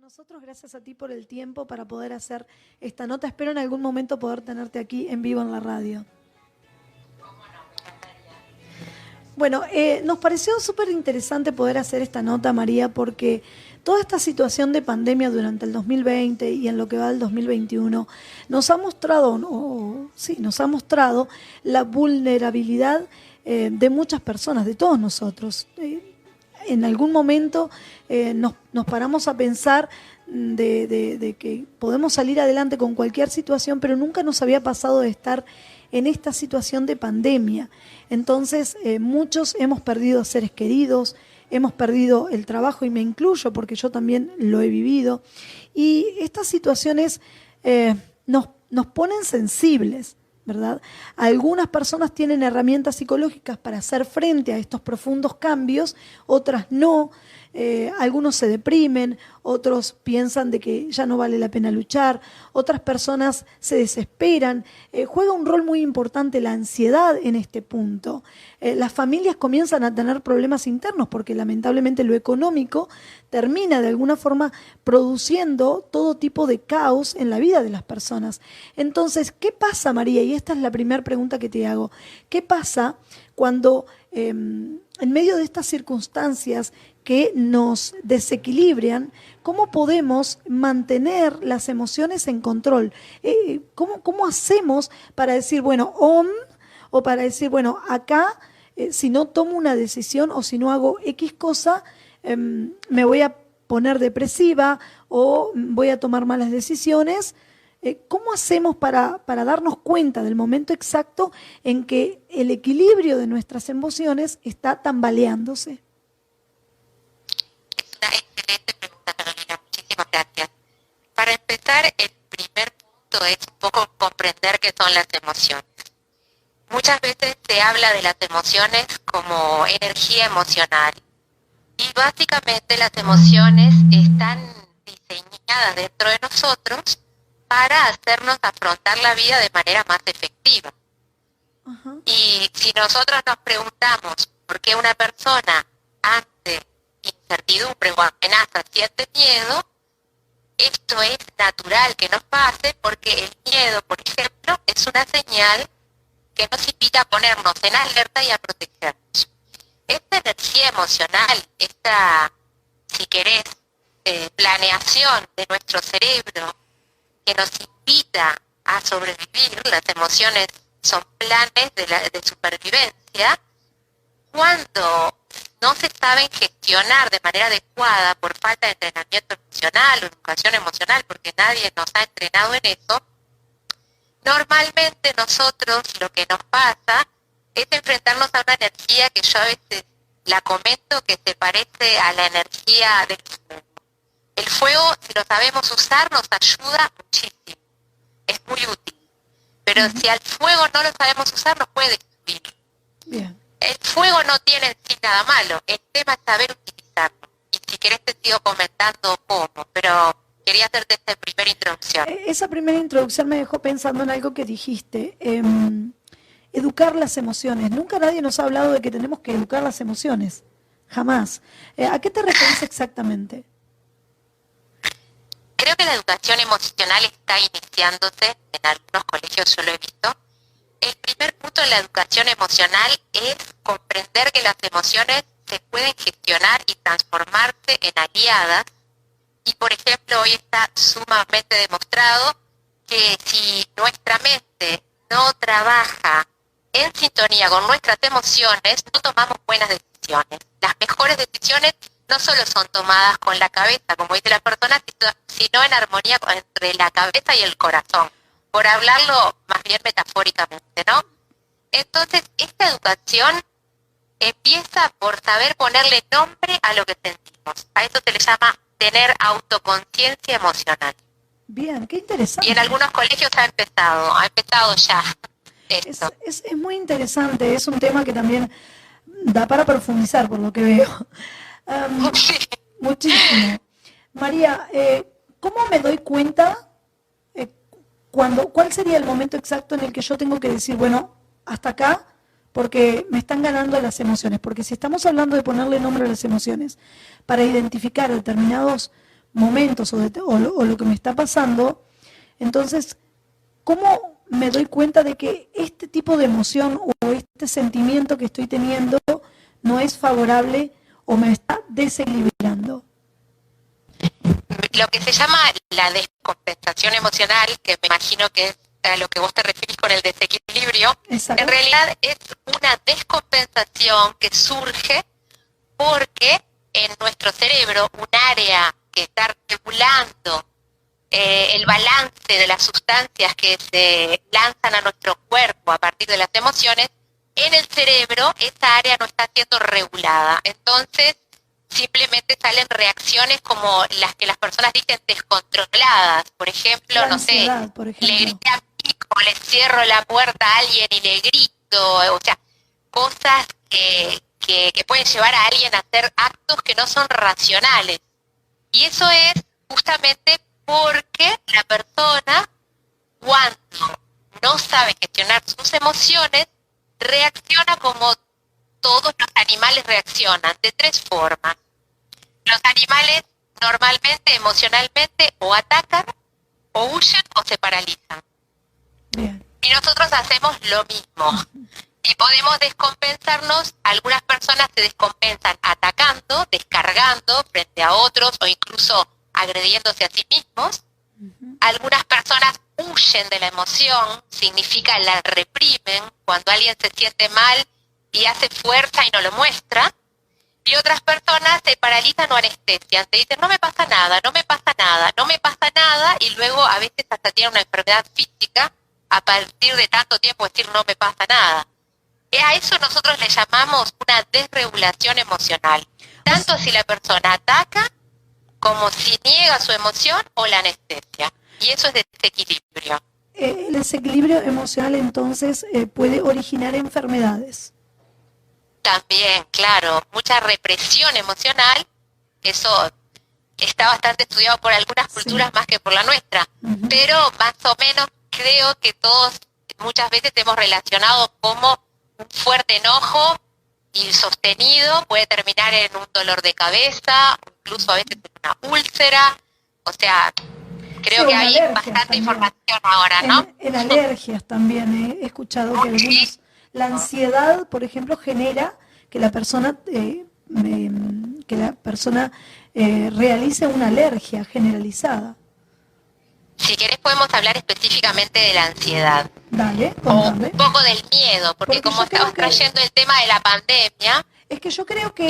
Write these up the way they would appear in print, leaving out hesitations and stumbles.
nosotros, gracias a ti por el tiempo para poder hacer esta nota. Espero en algún momento poder tenerte aquí en vivo en la radio. Bueno, nos pareció súper interesante poder hacer esta nota, María, porque toda esta situación de pandemia durante el 2020 y en lo que va del 2021 nos ha mostrado, nos ha mostrado la vulnerabilidad de muchas personas, de todos nosotros. En algún momento nos paramos a pensar de que podemos salir adelante con cualquier situación, pero nunca nos había pasado de estar en esta situación de pandemia. Entonces, muchos hemos perdido seres queridos, hemos perdido el trabajo, y me incluyo porque yo también lo he vivido. Y estas situaciones nos ponen sensibles, ¿verdad? Algunas personas tienen herramientas psicológicas para hacer frente a estos profundos cambios, otras no. Algunos se deprimen, otros piensan de que ya no vale la pena luchar, otras personas se desesperan. Juega un rol muy importante la ansiedad en este punto. Las familias comienzan a tener problemas internos porque lamentablemente lo económico termina de alguna forma produciendo todo tipo de caos en la vida de las personas. Entonces, ¿qué pasa, María? Y esta es la primera pregunta que te hago. ¿Qué pasa cuando en medio de estas circunstancias que nos desequilibran, cómo podemos mantener las emociones en control? ¿Cómo hacemos para decir, bueno, o para decir, bueno, acá, si no tomo una decisión o si no hago X cosa, me voy a poner depresiva o voy a tomar malas decisiones? ¿Cómo hacemos para darnos cuenta del momento exacto en que el equilibrio de nuestras emociones está tambaleándose? Una excelente pregunta, Carolina. Muchísimas gracias. Para empezar, el primer punto es un poco comprender qué son las emociones. Muchas veces se habla de las emociones como energía emocional. Y básicamente las emociones están diseñadas dentro de nosotros para hacernos afrontar la vida de manera más efectiva. Uh-huh. Y si nosotros nos preguntamos por qué una persona ante incertidumbre o amenaza siente miedo, esto es natural que nos pase porque el miedo, por ejemplo, es una señal que nos invita a ponernos en alerta y a protegernos. Esta energía emocional, esta, si querés, planeación de nuestro cerebro que nos invita a sobrevivir, las emociones son planes de supervivencia, cuando no se saben gestionar de manera adecuada por falta de entrenamiento emocional o educación emocional, porque nadie nos ha entrenado en eso, normalmente nosotros lo que nos pasa es enfrentarnos a una energía que yo a veces la comento que se parece a la energía del fuego. El fuego, si lo sabemos usar, nos ayuda muchísimo, es muy útil, pero si al fuego no lo sabemos usar, nos puede destruir. Bien. El fuego no tiene en sí nada malo, el tema es saber utilizarlo. Y si querés te sigo comentando cómo, pero quería hacerte esta primera introducción. Esa primera introducción me dejó pensando en algo que dijiste, educar las emociones. Nunca nadie nos ha hablado de que tenemos que educar las emociones, jamás. ¿A qué te refieres exactamente? Creo que la educación emocional está iniciándose, en algunos colegios yo lo he visto. El primer punto de la educación emocional es comprender que las emociones se pueden gestionar y transformarse en aliadas. Y por ejemplo, hoy está sumamente demostrado que si nuestra mente no trabaja en sintonía con nuestras emociones, no tomamos buenas decisiones. Las mejores decisiones no solo son tomadas con la cabeza, como dice la persona, sino en armonía entre la cabeza y el corazón, por hablarlo más bien metafóricamente, ¿no? Entonces, esta educación empieza por saber ponerle nombre a lo que sentimos. A eso se le llama tener autoconciencia emocional. Bien, qué interesante. Y en algunos colegios ha empezado ya esto. Es muy interesante, es un tema que también da para profundizar, por lo que veo. Muchísimo. María, ¿cómo me doy cuenta cuál sería el momento exacto en el que yo tengo que decir, bueno, hasta acá, porque me están ganando las emociones? Porque si estamos hablando de ponerle nombre a las emociones para identificar determinados momentos o lo que me está pasando, entonces, ¿cómo me doy cuenta de que este tipo de emoción o este sentimiento que estoy teniendo no es favorable o me está desequilibrando? Lo que se llama la descompensación emocional, que me imagino que es a lo que vos te referís con el desequilibrio, Exacto. En realidad es una descompensación que surge porque en nuestro cerebro un área que está regulando el balance de las sustancias que se lanzan a nuestro cuerpo a partir de las emociones, en el cerebro esa área no está siendo regulada. Entonces, simplemente salen reacciones como las que las personas dicen descontroladas. Por ejemplo, La no ansiedad, sé, por ejemplo. le grité a pico, le cierro la puerta a alguien y le grito. O sea, cosas que pueden llevar a alguien a hacer actos que no son racionales. Y eso es justamente porque la persona, cuando no sabe gestionar sus emociones, reacciona como todos los animales reaccionan, de tres formas. Los animales normalmente, emocionalmente, o atacan, o huyen, o se paralizan. Bien. Y nosotros hacemos lo mismo. Y podemos descompensarnos, algunas personas se descompensan atacando, descargando frente a otros, o incluso agrediéndose a sí mismos. Algunas personas huyen de la emoción, significa la reprimen, cuando alguien se siente mal y hace fuerza y no lo muestra. Y otras personas se paralizan o anestesian, te dicen no me pasa nada, no me pasa nada, no me pasa nada, y luego a veces hasta tienen una enfermedad física a partir de tanto tiempo decir no me pasa nada. A eso nosotros le llamamos una desregulación emocional, tanto si la persona ataca como si niega su emoción o la anestesia. Y eso es desequilibrio. El desequilibrio emocional entonces puede originar enfermedades. También, claro, mucha represión emocional, eso está bastante estudiado por algunas culturas más que por la nuestra, pero más o menos creo que todos muchas veces hemos relacionado como un fuerte enojo y sostenido puede terminar en un dolor de cabeza, incluso a veces en una úlcera, o sea, creo que hay bastante también. Información ahora, ¿no? En alergias también he escuchado que algunos, la ansiedad, por ejemplo, genera que la persona realice una alergia generalizada. Si querés podemos hablar específicamente de la ansiedad. Dale, contame. O un poco del miedo, porque como estamos trayendo el tema de la pandemia... Es que yo creo que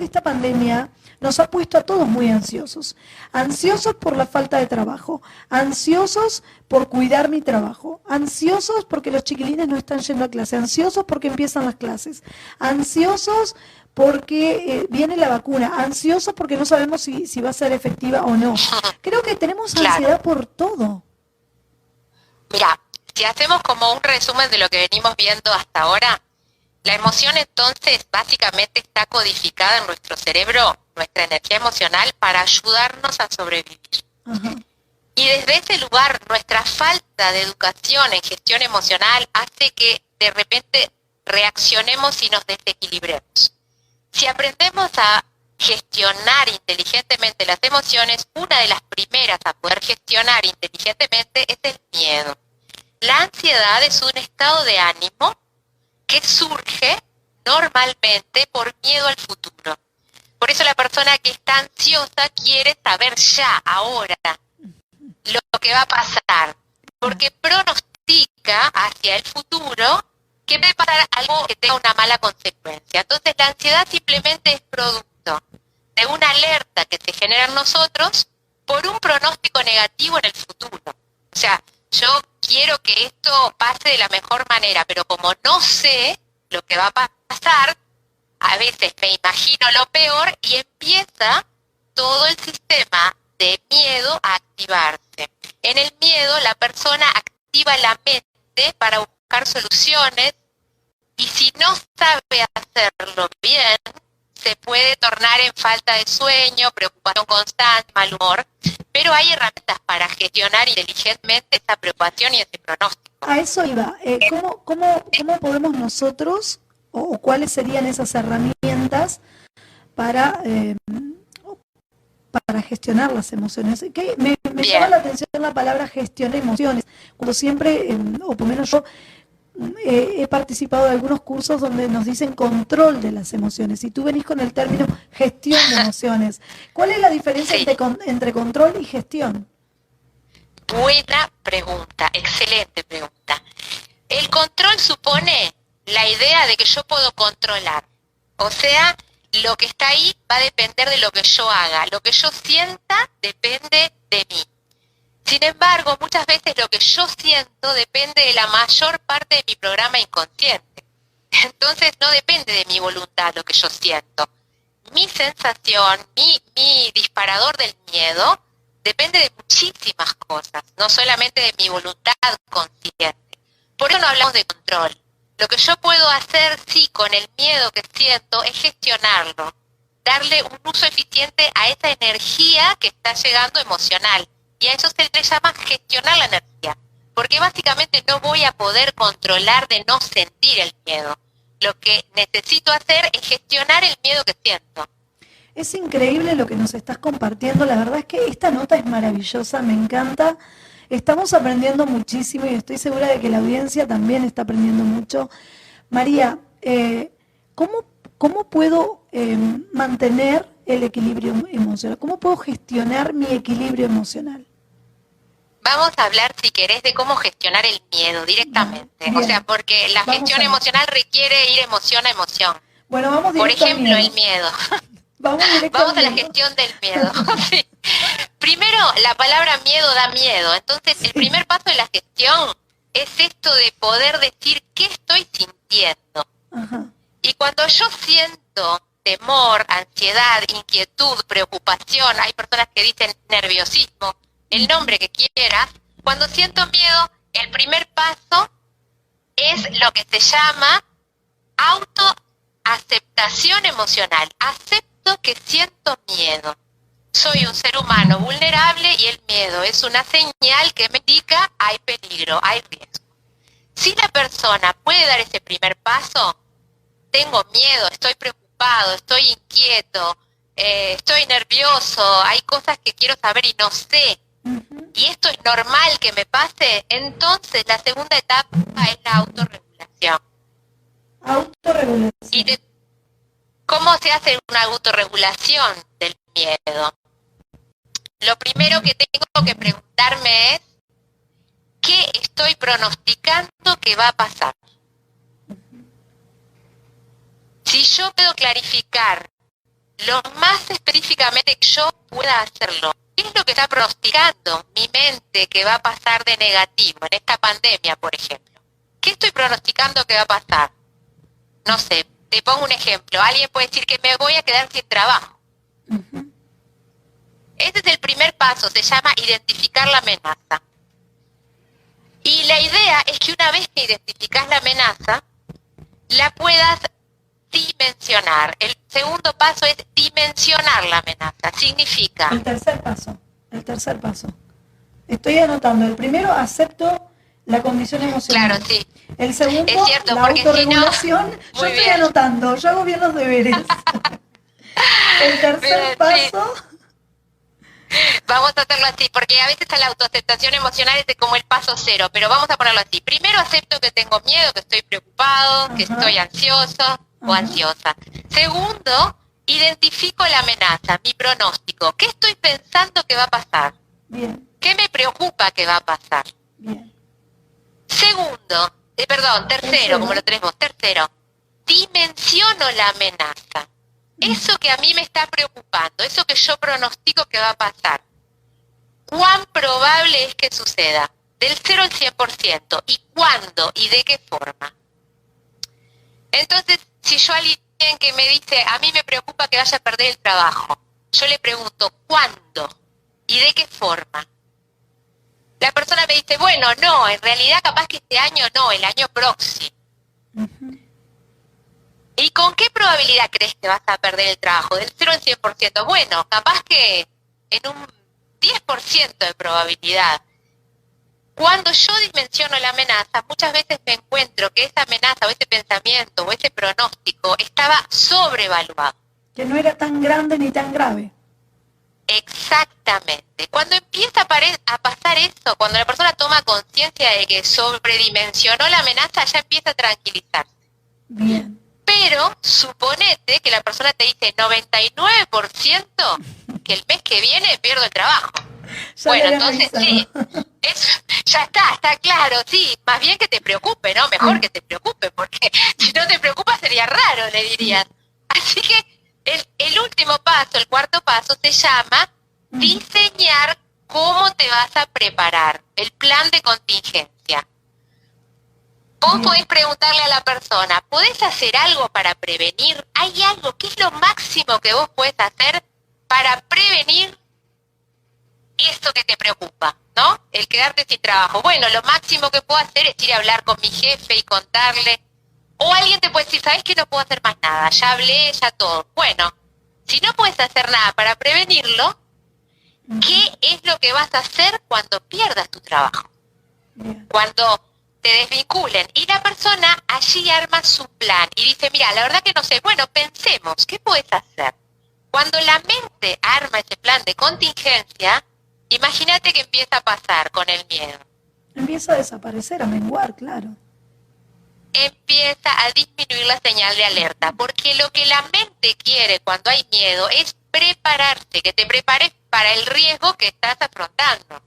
esta pandemia nos ha puesto a todos muy ansiosos. Ansiosos por la falta de trabajo, ansiosos por cuidar mi trabajo, ansiosos porque los chiquilines no están yendo a clase, ansiosos porque empiezan las clases, ansiosos porque viene la vacuna, ansiosos porque no sabemos si va a ser efectiva o no. Creo que tenemos ansiedad por todo. Mira, si hacemos como un resumen de lo que venimos viendo hasta ahora, la emoción entonces básicamente está codificada en nuestro cerebro, nuestra energía emocional, para ayudarnos a sobrevivir. Y desde ese lugar, nuestra falta de educación en gestión emocional hace que de repente reaccionemos y nos desequilibremos. Si aprendemos a gestionar inteligentemente las emociones, una de las primeras a poder gestionar inteligentemente es el miedo. La ansiedad es un estado de ánimo que surge normalmente por miedo al futuro. Por eso la persona que está ansiosa quiere saber ya, ahora, lo que va a pasar, porque pronostica hacia el futuro que puede pasar algo que tenga una mala consecuencia. Entonces la ansiedad simplemente es producto de una alerta que se genera en nosotros por un pronóstico negativo en el futuro. O sea, yo quiero que esto pase de la mejor manera, pero como no sé lo que va a pasar, a veces me imagino lo peor y empieza todo el sistema de miedo a activarse. En el miedo la persona activa la mente para buscar soluciones y si no sabe hacerlo bien, se puede tornar en falta de sueño, preocupación constante, mal humor, pero hay herramientas para gestionar inteligentemente esa preocupación y ese pronóstico. A eso iba. ¿Cómo podemos nosotros, o cuáles serían esas herramientas para para gestionar las emociones. Que me llama la atención la palabra gestión de emociones, cuando siempre, o por lo menos yo, he participado de algunos cursos donde nos dicen control de las emociones, y tú venís con el término gestión de emociones. ¿Cuál es la diferencia entre control y gestión? Buena pregunta, excelente pregunta. El control supone la idea de que yo puedo controlar. O sea, lo que está ahí va a depender de lo que yo haga. Lo que yo sienta depende de mí. Sin embargo, muchas veces lo que yo siento depende de la mayor parte de mi programa inconsciente. Entonces no depende de mi voluntad lo que yo siento. Mi sensación, mi disparador del miedo, depende de muchísimas cosas, no solamente de mi voluntad consciente. Por eso no hablamos de control. Lo que yo puedo hacer, sí, con el miedo que siento, es gestionarlo, darle un uso eficiente a esa energía que está llegando emocional. Y a eso se le llama gestionar la energía, porque básicamente no voy a poder controlar de no sentir el miedo. Lo que necesito hacer es gestionar el miedo que siento. Es increíble lo que nos estás compartiendo, la verdad es que esta nota es maravillosa, me encanta. Estamos aprendiendo muchísimo y estoy segura de que la audiencia también está aprendiendo mucho. María, ¿cómo puedo mantener el equilibrio emocional? ¿Cómo puedo gestionar mi equilibrio emocional? Vamos a hablar, si querés, de cómo gestionar el miedo directamente. Bien. O sea, porque la gestión emocional requiere ir emoción a emoción. Bueno, vamos directo. Por ejemplo, el miedo. Vamos a la gestión del miedo. Sí. Primero, la palabra miedo da miedo. Entonces, el primer paso de la gestión es esto de poder decir qué estoy sintiendo. Ajá. Y cuando yo siento temor, ansiedad, inquietud, preocupación, hay personas que dicen nerviosismo, el nombre que quieras, cuando siento miedo, el primer paso es lo que se llama autoaceptación emocional. Acepto que siento miedo. Soy un ser humano vulnerable y el miedo es una señal que me indica hay peligro, hay riesgo. Si la persona puede dar ese primer paso, tengo miedo, estoy preocupado, estoy inquieto, estoy nervioso, hay cosas que quiero saber y no sé, y esto es normal que me pase, entonces la segunda etapa es la autorregulación. Autorregulación. ¿Y cómo se hace una autorregulación del miedo? Lo primero que tengo que preguntarme es, ¿qué estoy pronosticando que va a pasar? Si yo puedo clarificar lo más específicamente que yo pueda hacerlo, ¿qué es lo que está pronosticando mi mente que va a pasar de negativo en esta pandemia, por ejemplo? ¿Qué estoy pronosticando que va a pasar? No sé, te pongo un ejemplo. Alguien puede decir que me voy a quedar sin trabajo. Ese es el primer paso, se llama identificar la amenaza. Y la idea es que una vez que identificas la amenaza, la puedas dimensionar. El segundo paso es dimensionar la amenaza. Significa... El tercer paso. Estoy anotando. El primero, acepto la condición emocional. Claro, sí. El segundo, es cierto, la autorregulación. Si no... Yo estoy anotando, yo hago bien los deberes. El tercer paso... Sí. Vamos a hacerlo así, porque a veces la autoaceptación emocional es como el paso cero, pero vamos a ponerlo así. Primero acepto que tengo miedo, que estoy preocupado, que estoy ansioso o ansiosa. Segundo, identifico la amenaza, mi pronóstico. ¿Qué estoy pensando que va a pasar? Bien. ¿Qué me preocupa que va a pasar? Bien. Segundo, tercero, como lo tenés vos, tercero, dimensiono la amenaza. Eso que a mí me está preocupando, eso que yo pronostico que va a pasar, ¿cuán probable es que suceda? Del 0 al 100%. ¿Y cuándo? ¿Y de qué forma? Entonces, si yo a alguien que me dice, a mí me preocupa que vaya a perder el trabajo, yo le pregunto, ¿cuándo? ¿Y de qué forma? La persona me dice, bueno, no, en realidad capaz que este año no, el año próximo. ¿Y con qué probabilidad crees que vas a perder el trabajo? Del 0 al 100%. Bueno, capaz que en un 10% de probabilidad. Cuando yo dimensiono la amenaza, muchas veces me encuentro que esa amenaza o ese pensamiento o ese pronóstico estaba sobrevaluado. Que no era tan grande ni tan grave. Exactamente. Cuando empieza a pasar eso, cuando la persona toma conciencia de que sobredimensionó la amenaza, ya empieza a tranquilizarse. Bien. Pero suponete que la persona te dice 99% que el mes que viene pierdo el trabajo. Ya Bueno, le entonces avisado. sí, ya está claro, sí. Más bien que te preocupe, ¿no? Mejor que te preocupe, porque si no te preocupa sería raro, le dirían. Así que el último paso, el cuarto paso, se llama diseñar cómo te vas a preparar, el plan de contingencia. Vos Bien. podés preguntarle a la persona, ¿podés hacer algo para prevenir? ¿Hay algo? ¿Qué es lo máximo que vos podés hacer para prevenir esto que te preocupa, ¿no? El quedarte sin trabajo. Bueno, lo máximo que puedo hacer es ir a hablar con mi jefe y contarle. O alguien te puede decir, ¿sabés que no puedo hacer más nada? Ya hablé, ya todo. Bueno, si no puedes hacer nada para prevenirlo, ¿qué es lo que vas a hacer cuando pierdas tu trabajo? Bien. Cuando te desvinculen. Y la persona allí arma su plan y dice, mira, la verdad que no sé. Bueno, pensemos, ¿qué puedes hacer? Cuando la mente arma ese plan de contingencia, imagínate que empieza a pasar con el miedo. Empieza a desaparecer, a menguar, claro. Empieza a disminuir la señal de alerta, porque lo que la mente quiere cuando hay miedo es prepararse, que te prepares para el riesgo que estás afrontando.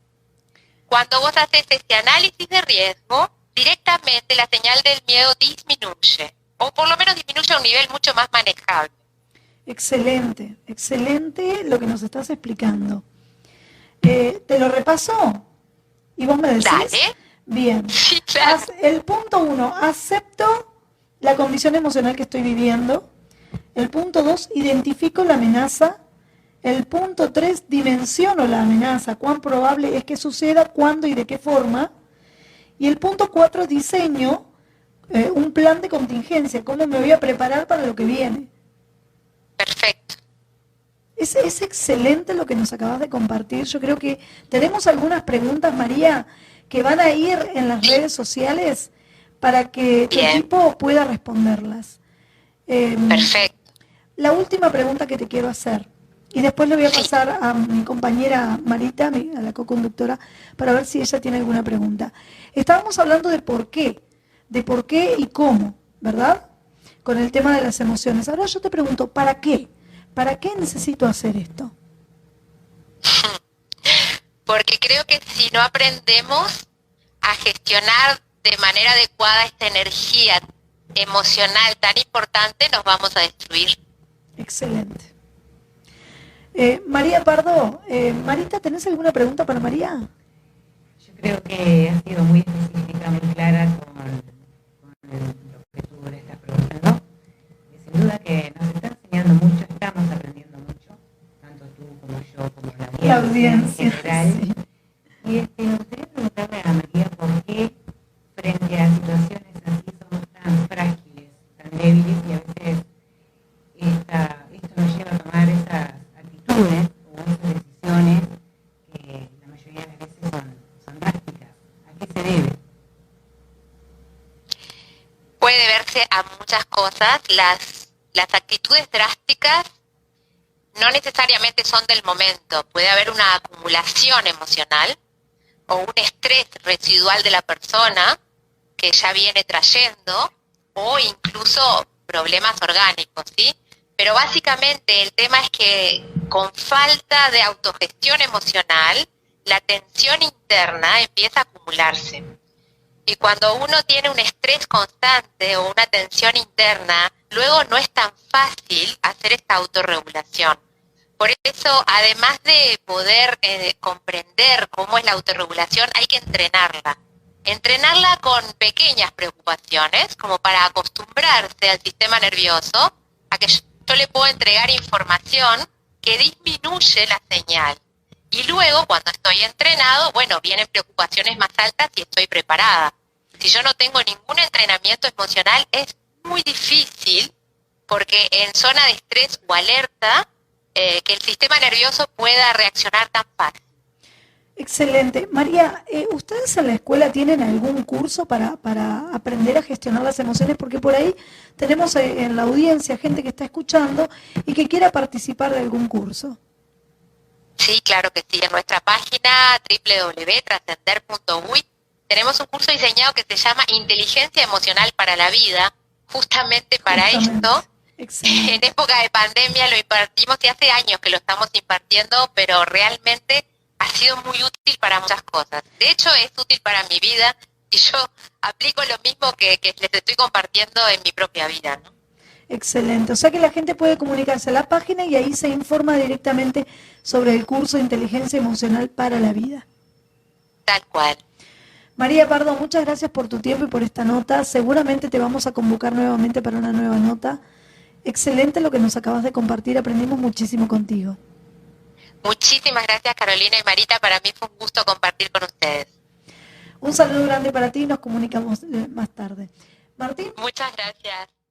Cuando vos haces ese análisis de riesgo, directamente la señal del miedo disminuye, o por lo menos disminuye a un nivel mucho más manejable. Excelente, excelente lo que nos estás explicando. ¿Te lo repaso? ¿Y vos me decís? Dale. Bien. Sí, claro. El punto 1, acepto la condición emocional que estoy viviendo. El punto 2, identifico la amenaza. El punto 3, dimensiono la amenaza, cuán probable es que suceda, cuándo y de qué forma. Y el punto 4, diseño un plan de contingencia, cómo me voy a preparar para lo que viene. Perfecto. Es excelente lo que nos acabas de compartir. Yo creo que tenemos algunas preguntas, María, que van a ir en las redes sociales para que tu Bien. equipo pueda responderlas. Perfecto. La última pregunta que te quiero hacer, y después le voy a Sí. pasar a mi compañera Marita, a la co-conductora, para ver si ella tiene alguna pregunta. Estábamos hablando de por qué y cómo, ¿verdad? Con el tema de las emociones. Ahora yo te pregunto, ¿para qué? ¿Para qué necesito hacer esto? Porque creo que si no aprendemos a gestionar de manera adecuada esta energía emocional tan importante, nos vamos a destruir. Excelente. María Pardo, Marita, ¿tenés alguna pregunta para María? Yo creo que ha sido muy específica, muy clara con el objetivo de esta preguntando. Y sin duda que nos está enseñando mucho, estamos aprendiendo mucho, tanto tú como yo, como la audiencia en general. Sí. Y me gustaría preguntarle a María por qué frente a situaciones así somos tan frágiles, tan débiles y a veces esto nos lleva a tomar esas actitudes o esas decisiones que la mayoría de las veces son drásticas. ¿A qué se debe? Puede verse a muchas cosas. Las actitudes drásticas no necesariamente son del momento. Puede haber una acumulación emocional o un estrés residual de la persona que ya viene trayendo, o incluso problemas orgánicos, ¿sí? Pero básicamente el tema es que con falta de autogestión emocional, la tensión interna empieza a acumularse. Y cuando uno tiene un estrés constante o una tensión interna, luego no es tan fácil hacer esta autorregulación. Por eso, además de poder comprender cómo es la autorregulación, hay que entrenarla. Entrenarla con pequeñas preocupaciones, como para acostumbrarse al sistema nervioso a que yo le puedo entregar información que disminuye la señal. Y luego, cuando estoy entrenado, bueno, vienen preocupaciones más altas y estoy preparada. Si yo no tengo ningún entrenamiento emocional, es muy difícil, porque en zona de estrés o alerta, que el sistema nervioso pueda reaccionar tan fácil. Excelente. María, ¿ustedes en la escuela tienen algún curso para aprender a gestionar las emociones? Porque por ahí tenemos en la audiencia gente que está escuchando y que quiera participar de algún curso. Sí, claro que sí. En nuestra página www.trascender.uy tenemos un curso diseñado que se llama Inteligencia Emocional para la Vida, justamente para Justamente. esto. En Excelente. época de pandemia lo impartimos y hace años que lo estamos impartiendo, pero realmente ha sido muy útil para muchas cosas. De hecho, es útil para mi vida y yo aplico lo mismo que les estoy compartiendo en mi propia vida, ¿no? Excelente. O sea que la gente puede comunicarse a la página y ahí se informa directamente sobre el curso de Inteligencia Emocional para la Vida. Tal cual. María Pardo, muchas gracias por tu tiempo y por esta nota. Seguramente te vamos a convocar nuevamente para una nueva nota. Excelente lo que nos acabas de compartir, aprendimos muchísimo contigo. Muchísimas gracias, Carolina y Marita. Para mí fue un gusto compartir con ustedes. Un saludo grande para ti y nos comunicamos más tarde. Martín. Muchas gracias.